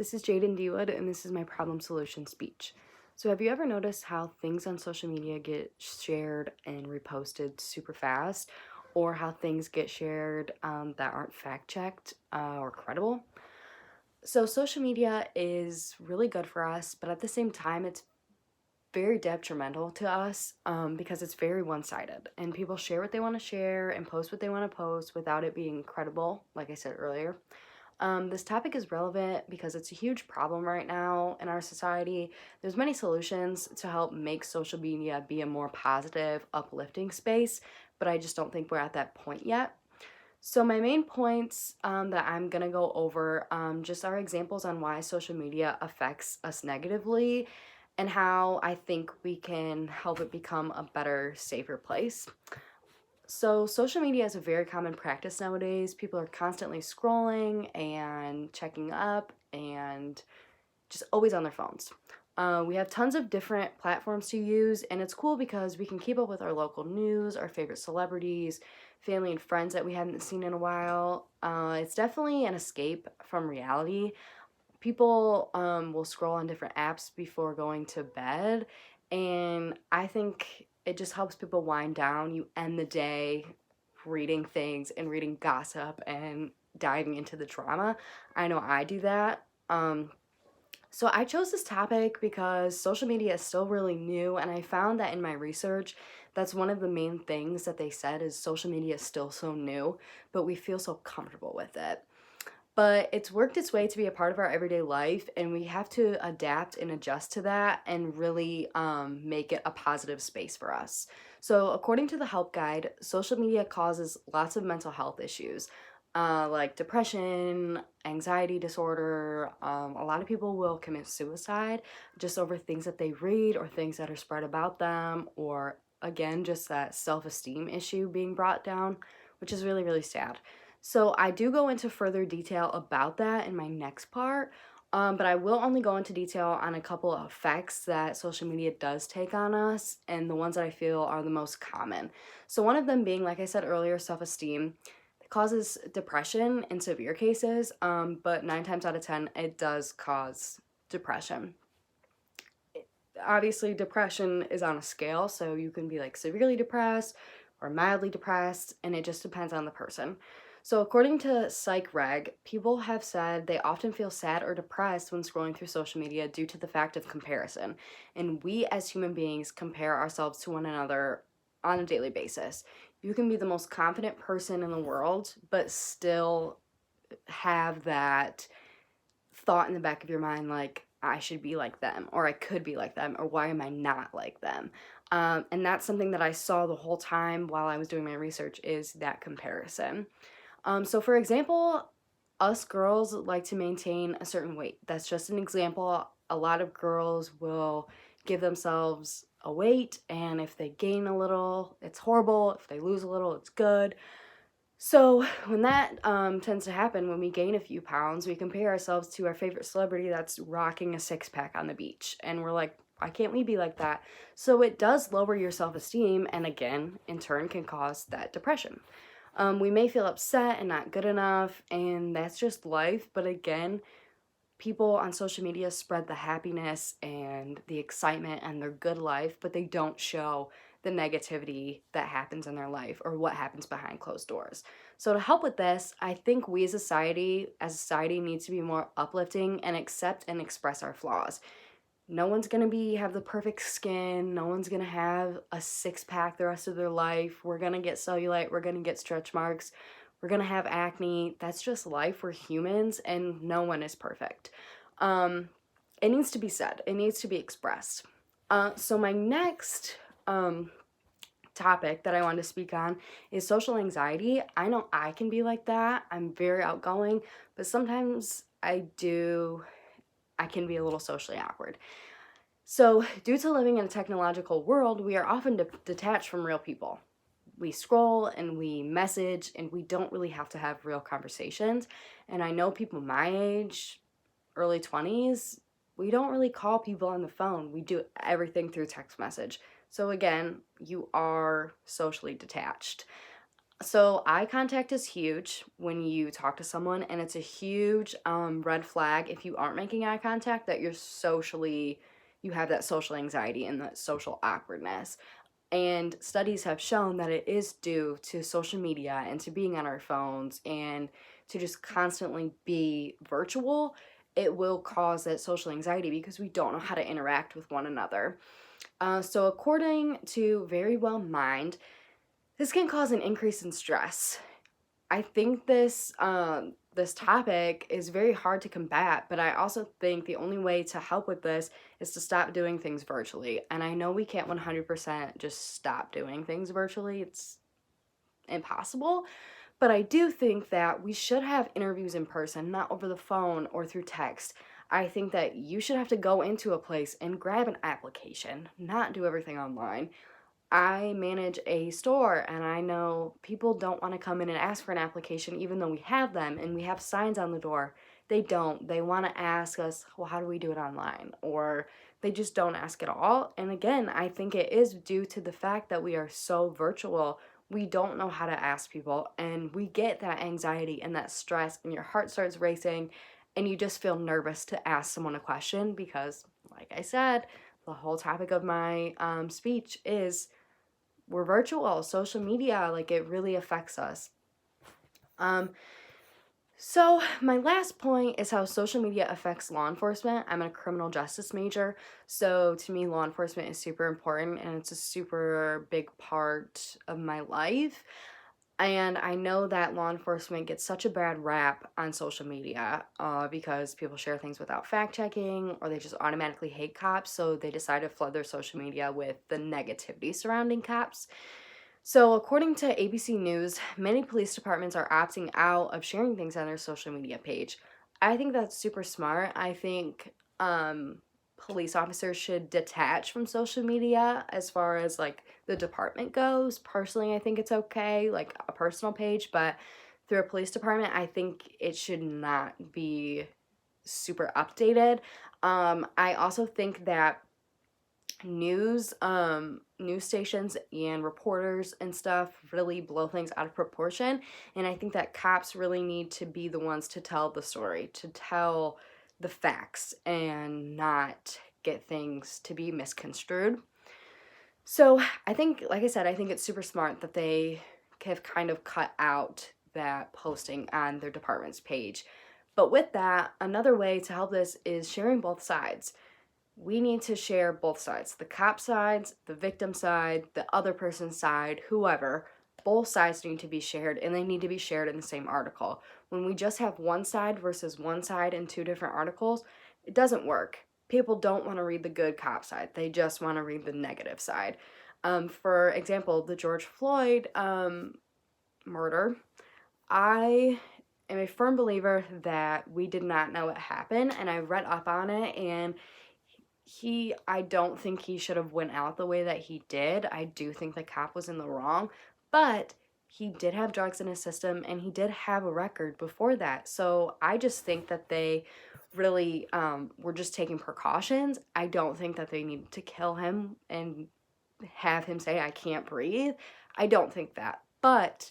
This is Jaden DeWood, and this is my problem solution speech. So, have you ever noticed how things on social media get shared and reposted super fast, or how things get shared that aren't fact checked or credible? So, social media is really good for us, but at the same time, it's very detrimental to us because it's very one sided, and people share what they want to share and post what they want to post without it being credible, like I said earlier. This topic is relevant because it's a huge problem right now in our society. There's many solutions to help make social media be a more positive, uplifting space, but I just don't think we're at that point yet. So my main points that I'm gonna go over just are examples on why social media affects us negatively and how I think we can help it become a better, safer place. So, social media is a very common practice nowadays. People are constantly scrolling and checking up and just always on their phones. We have tons of different platforms to use, and it's cool because we can keep up with our local news, our favorite celebrities, family, and friends that we haven't seen in a while. It's definitely an escape from reality. People will scroll on different apps before going to bed, and I think it just helps people wind down. You end the day reading things and reading gossip and diving into the drama. I know I do that. So I chose this topic because social media is still really new, and I found that in my research, that's one of the main things that they said is social media is still so new, but we feel so comfortable with it. But it's worked its way to be a part of our everyday life, and we have to adapt and adjust to that and really make it a positive space for us. So, according to the Help Guide, social media causes lots of mental health issues like depression, anxiety disorder. A lot of people will commit suicide just over things that they read or things that are spread about them, or again, just that self esteem issue being brought down, which is really, really sad. So I do go into further detail about that in my next part, but I will only go into detail on a couple of effects that social media does take on us and the ones that I feel are the most common. So one of them being, like I said earlier, self-esteem. It causes depression in severe cases, but 9 times out of 10, it does cause depression. Obviously, depression is on a scale, so you can be like severely depressed or mildly depressed, and it just depends on the person. So, according to PsychReg, people have said they often feel sad or depressed when scrolling through social media due to the fact of comparison. And we as human beings compare ourselves to one another on a daily basis. You can be the most confident person in the world, but still have that thought in the back of your mind like, I should be like them, or I could be like them, or why am I not like them? And that's something that I saw the whole time while I was doing my research is that comparison. So, for example, us girls like to maintain a certain weight. That's just an example. A lot of girls will give themselves a weight, and if they gain a little, it's horrible. If they lose a little, it's good. So, when that tends to happen, when we gain a few pounds, we compare ourselves to our favorite celebrity that's rocking a six pack on the beach. And we're like, why can't we be like that? So, it does lower your self esteem, and again, in turn, can cause that depression. We may feel upset and not good enough, and that's just life. But again, people on social media spread the happiness and the excitement and their good life, but they don't show the negativity that happens in their life or what happens behind closed doors. So to help with this, I think we as a society needs to be more uplifting and accept and express our flaws. No one's gonna have the perfect skin. No one's gonna have a six pack the rest of their life. We're gonna get cellulite. We're gonna get stretch marks. We're gonna have acne. That's just life. We're humans, and no one is perfect. Um, it needs to be said. It needs to be expressed. So my next topic that I wanted to speak on is social anxiety. I know I can be like that. I'm very outgoing, but sometimes I can be a little socially awkward. So, due to living in a technological world, we are often detached from real people. We scroll and we message, and we don't really have to have real conversations. And I know people my age, early 20s, we don't really call people on the phone. We do everything through text message. So, again, you are socially detached. So eye contact is huge when you talk to someone, and it's a huge red flag if you aren't making eye contact that you have that social anxiety and that social awkwardness. And studies have shown that it is due to social media and to being on our phones and to just constantly be virtual. It will cause that social anxiety because we don't know how to interact with one another. So, according to Very Well Mind, this can cause an increase in stress. I think this topic is very hard to combat, but I also think the only way to help with this is to stop doing things virtually. And I know we can't 100% just stop doing things virtually. It's impossible, but I do think that we should have interviews in person, not over the phone or through text. I think that you should have to go into a place and grab an application, not do everything online. I manage a store, and I know people don't want to come in and ask for an application even though we have them and we have signs on the door. They don't. They want to ask us, well, how do we do it online? Or they just don't ask at all. And again, I think it is due to the fact that we are so virtual. We don't know how to ask people, and we get that anxiety and that stress, and your heart starts racing, and you just feel nervous to ask someone a question because, like I said, the whole topic of my speech is we're virtual, social media, like it really affects us. Um, so my last point is how social media affects law enforcement. I'm a criminal justice major, so to me, law enforcement is super important and it's a super big part of my life. And I know that law enforcement gets such a bad rap on social media because people share things without fact checking or they just automatically hate cops. So they decide to flood their social media with the negativity surrounding cops. So, according to ABC News, many police departments are opting out of sharing things on their social media page. I think that's super smart. I think police officers should detach from social media as far as like the department goes. Personally, I think it's okay, like a personal page, but through a police department, I think it should not be super updated. I also think that news stations and reporters and stuff really blow things out of proportion, and I think that cops really need to be the ones to tell the story, to tell the facts and not get things to be misconstrued. So I think, like I said, I think it's super smart that they have kind of cut out that posting on their department's page. But with that, another way to help this is sharing both sides. We need to share both sides, the cop sides, the victim side, the other person's side, whoever. Both sides need to be shared, and they need to be shared in the same article. When we just have one side versus one side in two different articles, it doesn't work. People don't want to read the good cop side, they just want to read the negative side. For example, the George Floyd murder, I am a firm believer that we did not know it happened, and I read up on it, and I don't think he should have went out the way that he did. I do think the cop was in the wrong, but he did have drugs in his system and he did have a record before that. So I just think that they really were just taking precautions. I don't think that they needed to kill him and have him say, I can't breathe. I don't think that. But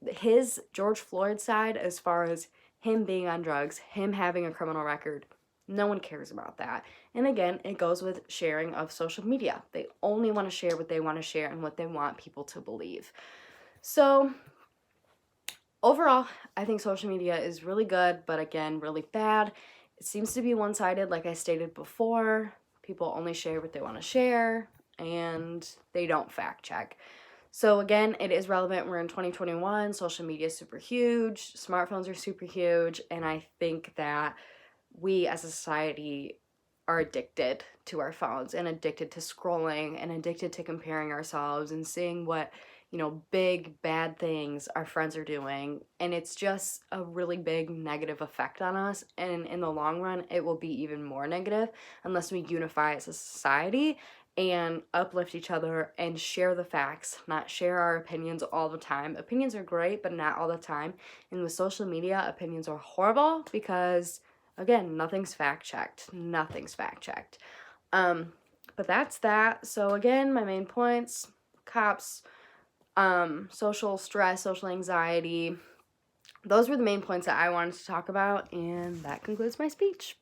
his George Floyd side, as far as him being on drugs, him having a criminal record, no one cares about that. And again, it goes with sharing of social media. They only want to share what they want to share and what they want people to believe. So, overall, I think social media is really good, but again, really bad. It seems to be one sided, like I stated before. People only share what they want to share, and they don't fact check. So, again, it is relevant. We're in 2021. Social media is super huge. Smartphones are super huge. And I think that we as a society are addicted to our phones and addicted to scrolling and addicted to comparing ourselves and seeing what, big bad things our friends are doing. And it's just a really big negative effect on us. And in the long run, it will be even more negative unless we unify as a society and uplift each other and share the facts, not share our opinions all the time. Opinions are great, but not all the time. And with social media, opinions are horrible because, again, nothing's fact checked. Nothing's fact checked. But that's that. So again, my main points: cops social stress, social anxiety. Those were the main points that I wanted to talk about, and that concludes my speech.